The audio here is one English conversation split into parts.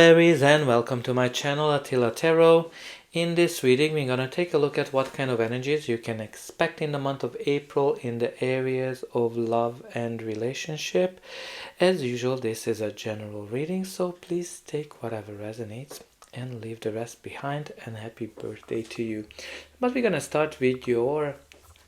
Aries, and welcome to my channel Attila Tarot. In this reading we're going to take a look at what kind of energies you can expect in the month of April in the areas of love and relationship. As usual, this is a general reading, so please take whatever resonates and leave the rest behind, and happy birthday to you. But we're going to start with your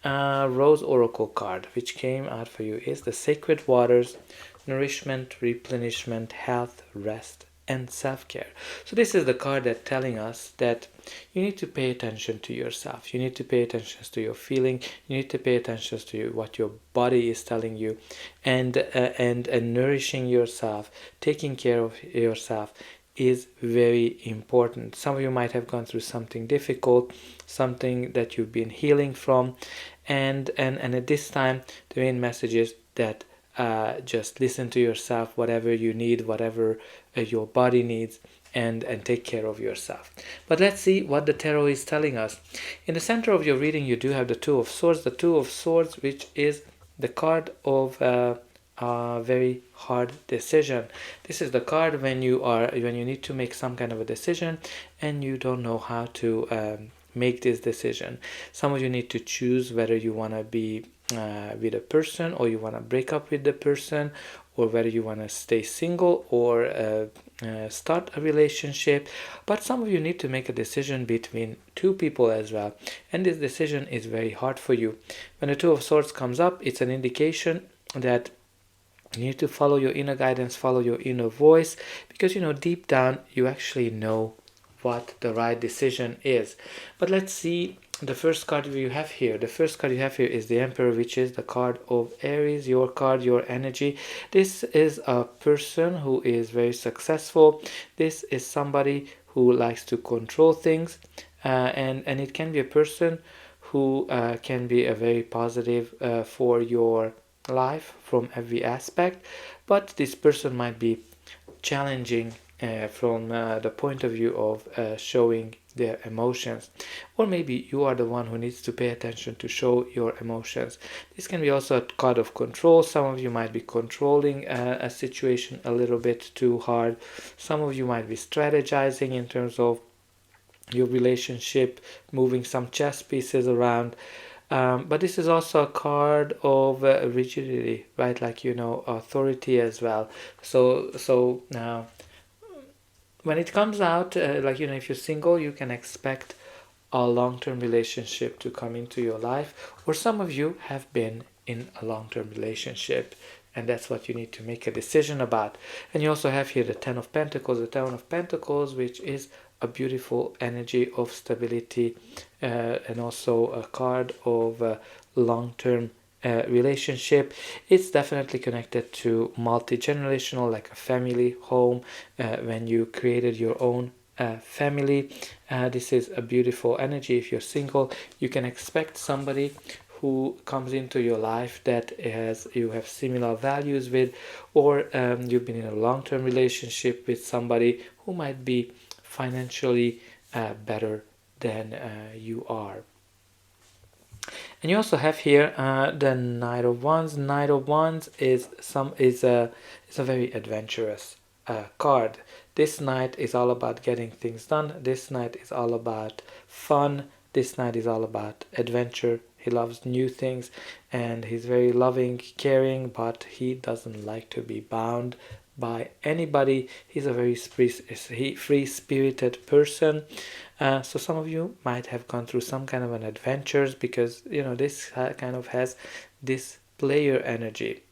Rose Oracle card, which came out for you is the Sacred Waters, Nourishment, Replenishment, Health, Rest, and self-care. So this is the card that telling us that you need to pay attention to yourself. You need to pay attention to your feeling. You need to pay attention to what your body is telling you, and nourishing yourself, taking care of yourself is very important. Some of you might have gone through something difficult, something that you've been healing from, and at this time the main message is that just listen to yourself, whatever you need, whatever your body needs, and take care of yourself. But let's see what the tarot is telling us. In the center of your reading you do have the Two of Swords, the Two of Swords, which is the card of a very hard decision. This is the card when you need to make some kind of a decision and you don't know how to make this decision. Some of you need to choose whether you want to be with a person, or you want to break up with the person, or whether you want to stay single or start a relationship. But some of you need to make a decision between two people as well, and this decision is very hard for you. When the Two of Swords comes up, it's an indication that you need to follow your inner guidance, follow your inner voice, because deep down you actually know what the right decision is. But let's see the first card you have here. The first card you have here is the Emperor, which is the card of Aries, your card, your energy. This is a person who is very successful. This is somebody who likes to control things, and it can be a person who can be a very positive for your life from every aspect, but this person might be challenging from the point of view of showing their emotions, or maybe you are the one who needs to pay attention to show your emotions. This can be also a card of control. Some of you might be controlling a situation a little bit too hard. Some of you might be strategizing in terms of your relationship, moving some chess pieces around. But this is also a card of rigidity, right? Like, authority as well. So now, when it comes out, if you're single, you can expect a long-term relationship to come into your life, or some of you have been in a long-term relationship, and that's what you need to make a decision about. And you also have here the Ten of Pentacles, which is a beautiful energy of stability, and also a card of long-term relationship. It's definitely connected to multi-generational, like a family home, when you created your own family. This is a beautiful energy. If you're single, you can expect somebody who comes into your life that you have similar values with, or you've been in a long-term relationship with somebody who might be financially better than you are. And you also have here the Knight of Wands. Knight of Wands is a very adventurous card. This knight is all about getting things done. This knight is all about fun. This knight is all about adventure. He loves new things, and he's very loving, caring, but he doesn't like to be bound by anybody. He's a very free-spirited person. So some of you might have gone through some kind of an adventures, because this kind of has this player energy.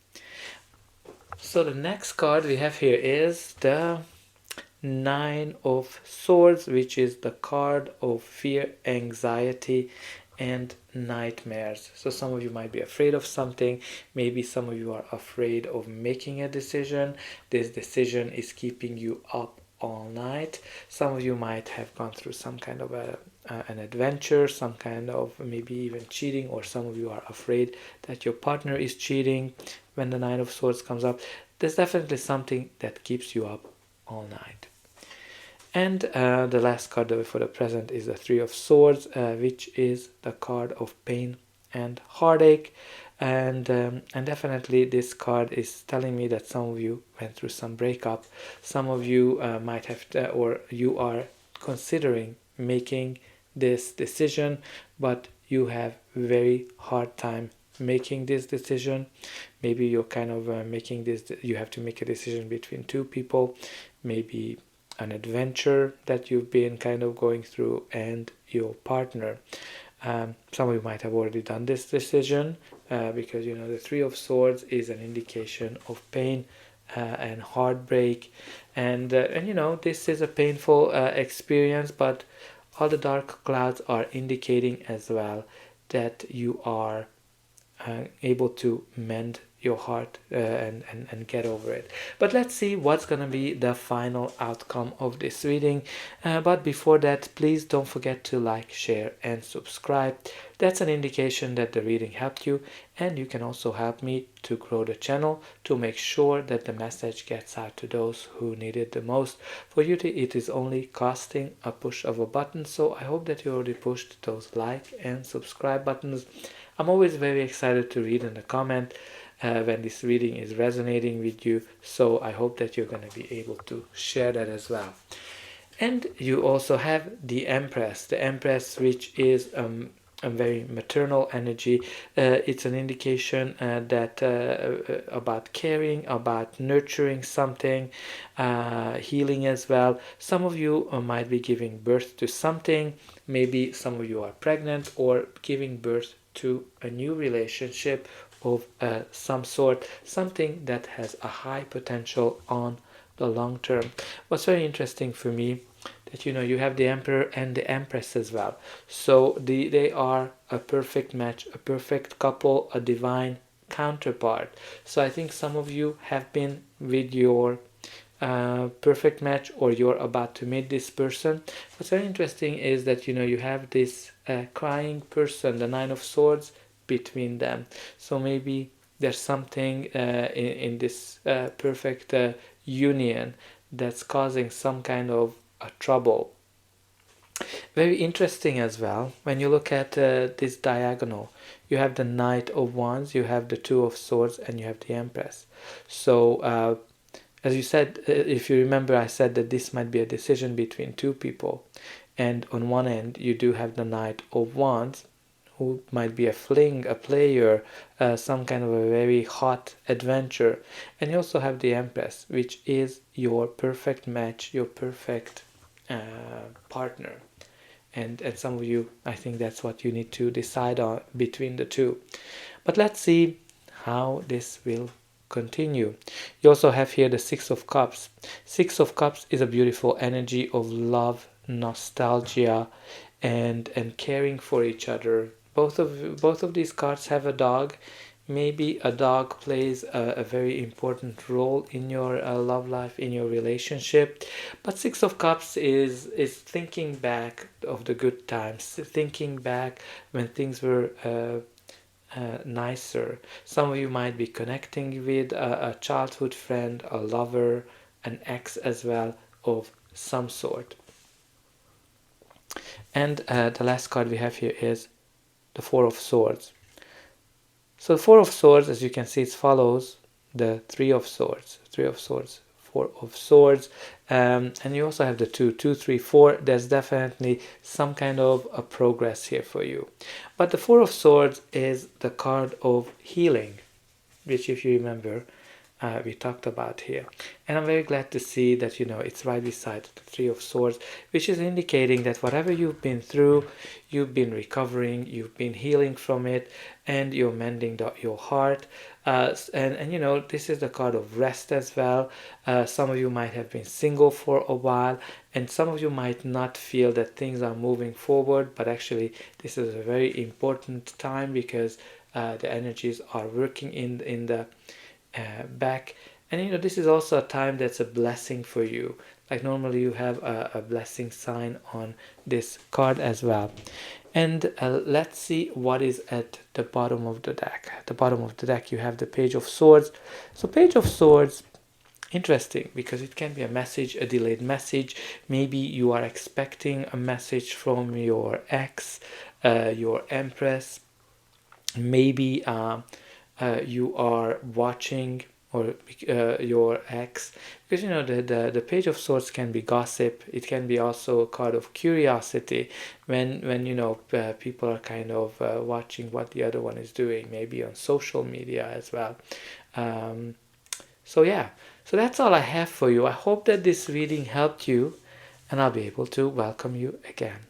So the next card we have here is the Nine of Swords, which is the card of fear, anxiety, and nightmares. So some of you might be afraid of something. Maybe some of you are afraid of making a decision. This decision is keeping you up all night. Some of you might have gone through some kind of an adventure, some kind of maybe even cheating, or some of you are afraid that your partner is cheating. When the Nine of Swords comes up, there's definitely something that keeps you up all night. And the last card for the present is the Three of Swords, which is the card of pain and heartache. And definitely this card is telling me that some of you went through some breakup. Some of you might have or you are considering making this decision, but you have very hard time making this decision. Maybe you're kind of making this, you have to make a decision between two people, maybe an adventure that you've been kind of going through and your partner. Some of you might have already done this decision because the Three of Swords is an indication of pain and heartbreak, and this is a painful experience, but all the dark clouds are indicating as well that you are able to mend your heart and get over it. But let's see what's going to be the final outcome of this reading. But before that, please don't forget to like, share and subscribe. That's an indication that the reading helped you, and you can also help me to grow the channel to make sure that the message gets out to those who need it the most. For you, it is only costing a push of a button, so I hope that you already pushed those like and subscribe buttons. I'm always very excited to read in the comment when this reading is resonating with you, so I hope that you're going to be able to share that as well. And you also have the Empress, which is a very maternal energy. It's an indication that about caring, about nurturing something, healing as well. Some of you might be giving birth to something. Maybe some of you are pregnant or giving birth to a new relationship of some sort, something that has a high potential on the long term. What's very interesting for me that you have the Emperor and the Empress as well, so they are a perfect match, a perfect couple, a divine counterpart. So I think some of you have been with your perfect match, or you're about to meet this person. What's very interesting is that you have this crying person, the Nine of Swords, between them. So maybe there's something in this perfect union that's causing some kind of a trouble. Very interesting as well, when you look at this diagonal, you have the Knight of Wands, you have the Two of Swords, and you have the Empress. So as you said, if you remember, I said that this might be a decision between two people, and on one end you do have the Knight of Wands, who might be a fling, a player, some kind of a very hot adventure. And you also have the Empress, which is your perfect match, your perfect partner. And some of you, I think that's what you need to decide on between the two. But let's see how this will continue. You also have here the Six of Cups. Six of Cups is a beautiful energy of love, nostalgia, and caring for each other. Both of these cards have a dog. Maybe a dog plays a very important role in your love life, in your relationship. But Six of Cups is thinking back of the good times, thinking back when things were nicer. Some of you might be connecting with a childhood friend, a lover, an ex as well, of some sort. And the last card we have here is the Four of Swords. So the Four of Swords, as you can see, it follows the Three of Swords. Three of Swords, Four of Swords, and you also have the two, 3, 4. There's definitely some kind of a progress here for you. But the Four of Swords is the card of healing, which, if you remember, we talked about here. And I'm very glad to see that it's right beside the Three of Swords, which is indicating that whatever you've been through, you've been recovering, you've been healing from it, and you're mending your heart. And this is the card of rest as well. Some of you might have been single for a while, and some of you might not feel that things are moving forward, but actually this is a very important time because the energies are working in the back. And this is also a time that's a blessing for you. Like normally you have a blessing sign on this card as well. And let's see what is at the bottom of the deck. At the bottom of the deck you have the Page of Swords. So Page of Swords, interesting, because it can be a message, a delayed message. Maybe you are expecting a message from your ex, your Empress. Maybe you are watching, or your ex, because the page of swords can be gossip. It can be also a card of curiosity, when people are kind of watching what the other one is doing, maybe on social media as well. um, so yeah, so that's all I have for you. I hope that this reading helped you, and I'll be able to welcome you again.